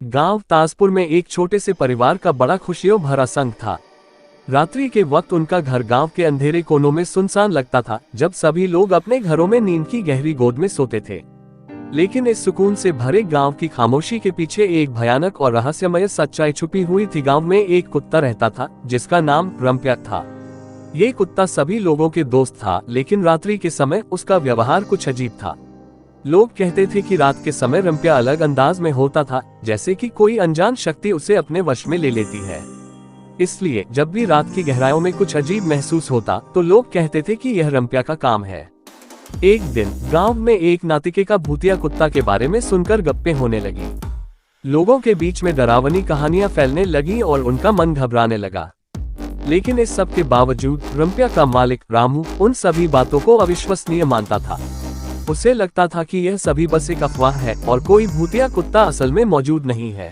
गांव ताजपुर में एक छोटे से परिवार का बड़ा खुशियों भरा संग था। रात्रि के वक्त उनका घर गांव के अंधेरे कोनों में सुनसान लगता था, जब सभी लोग अपने घरों में नींद की गहरी गोद में सोते थे। लेकिन इस सुकून से भरे गांव की खामोशी के पीछे एक भयानक और रहस्यमय सच्चाई छुपी हुई थी। गांव में एक कुत्ता रहता था जिसका नाम रंप्या था। ये कुत्ता सभी लोगों के दोस्त था, लेकिन रात्रि के समय उसका व्यवहार कुछ अजीब था। लोग कहते थे कि रात के समय रंप्या अलग अंदाज में होता था, जैसे कि कोई अनजान शक्ति उसे अपने वश में ले लेती है। इसलिए जब भी रात की गहराइयों में कुछ अजीब महसूस होता तो लोग कहते थे कि यह रंप्या का काम है। एक दिन गांव में एक नातिके का भूतिया कुत्ता के बारे में सुनकर गप्पे होने लगी। लोगों के बीच में डरावनी कहानियां फैलने लगी और उनका मन घबराने लगा। लेकिन इस सब के बावजूद रंप्या का मालिक रामू उन सभी बातों को अविश्वसनीय मानता था। उसे लगता था कि यह सभी बस एक अफवाह है और कोई भूतिया कुत्ता असल में मौजूद नहीं है।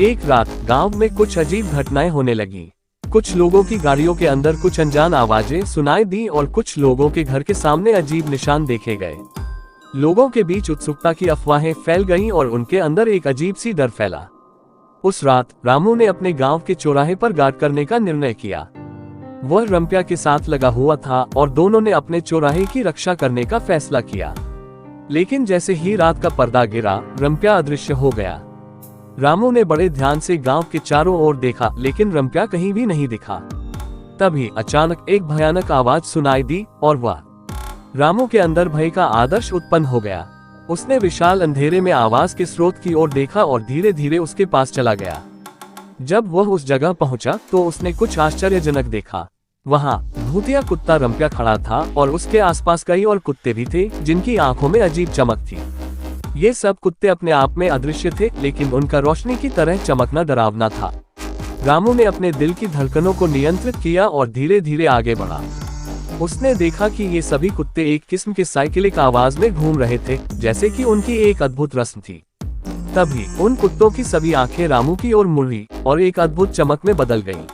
एक रात गांव में कुछ अजीब घटनाएं होने लगी। कुछ लोगों की गाड़ियों के अंदर कुछ अनजान आवाजें सुनाई दी और कुछ लोगों के घर के सामने अजीब निशान देखे गए। लोगों के बीच उत्सुकता की अफवाहें फैल गईं और उनके अंदर एक अजीब सी डर फैला। उस रात रामू ने अपने गांव के चौराहे पर गार्ड करने का निर्णय किया। वह रंप्या के साथ लगा हुआ था और दोनों ने अपने चौराहे की रक्षा करने का फैसला किया। लेकिन जैसे ही रात का पर्दा गिरा, रंप्या अदृश्य हो गया। रामू ने बड़े ध्यान से गांव के चारों ओर देखा, लेकिन रंप्या कहीं भी नहीं दिखा। तभी अचानक एक भयानक आवाज सुनाई दी और वह रामू के अंदर भय का आदर्श उत्पन्न हो गया। उसने विशाल अंधेरे में आवाज के स्रोत की ओर देखा और धीरे धीरे उसके पास चला गया। जब वह उस जगह पहुंचा तो उसने कुछ आश्चर्यजनक देखा। वहां भूतिया कुत्ता रंप्या खड़ा था और उसके आसपास कई और कुत्ते भी थे, जिनकी आंखों में अजीब चमक थी। ये सब कुत्ते अपने आप में अदृश्य थे, लेकिन उनका रोशनी की तरह चमकना डरावना था। रामू ने अपने दिल की धड़कनों को नियंत्रित किया और धीरे धीरे आगे बढ़ा। उसने देखा कि ये सभी कुत्ते एक किस्म के साइकिलिक आवाज में घूम रहे थे, जैसे कि उनकी एक अद्भुत रस्म थी। तभी उन कुत्तों की सभी आंखें रामू की ओर मुड़ी और एक अद्भुत चमक में बदल गईं।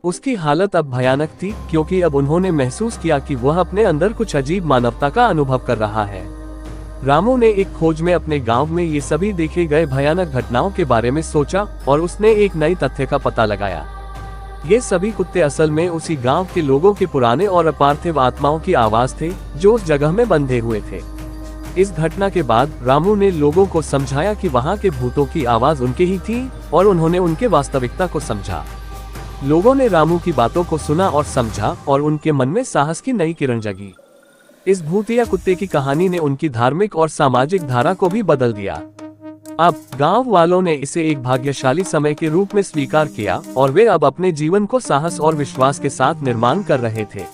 उसकी हालत अब भयानक थी, क्योंकि अब उन्होंने महसूस किया कि वह अपने अंदर कुछ अजीब मानवता का अनुभव कर रहा है। रामू ने एक खोज में अपने गांव में ये सभी देखे गए भयानक घटनाओं के बारे में सोचा और उसने एक नई तथ्य का पता लगाया। ये सभी कुत्ते असल में उसी गांव के लोगों के पुराने और अपार्थिव आत्माओं की आवाज थे, जो उस जगह में बंधे हुए थे। इस घटना के बाद रामू ने लोगों को समझाया कि वहां के भूतों की आवाज उनके ही थी और उन्होंने उनके वास्तविकता को समझा। लोगों ने रामू की बातों को सुना और समझा और उनके मन में साहस की नई किरण जगी। इस भूतिया कुत्ते की कहानी ने उनकी धार्मिक और सामाजिक धारा को भी बदल दिया। अब गांव वालों ने इसे एक भाग्यशाली समय के रूप में स्वीकार किया और वे अब अपने जीवन को साहस और विश्वास के साथ निर्माण कर रहे थे।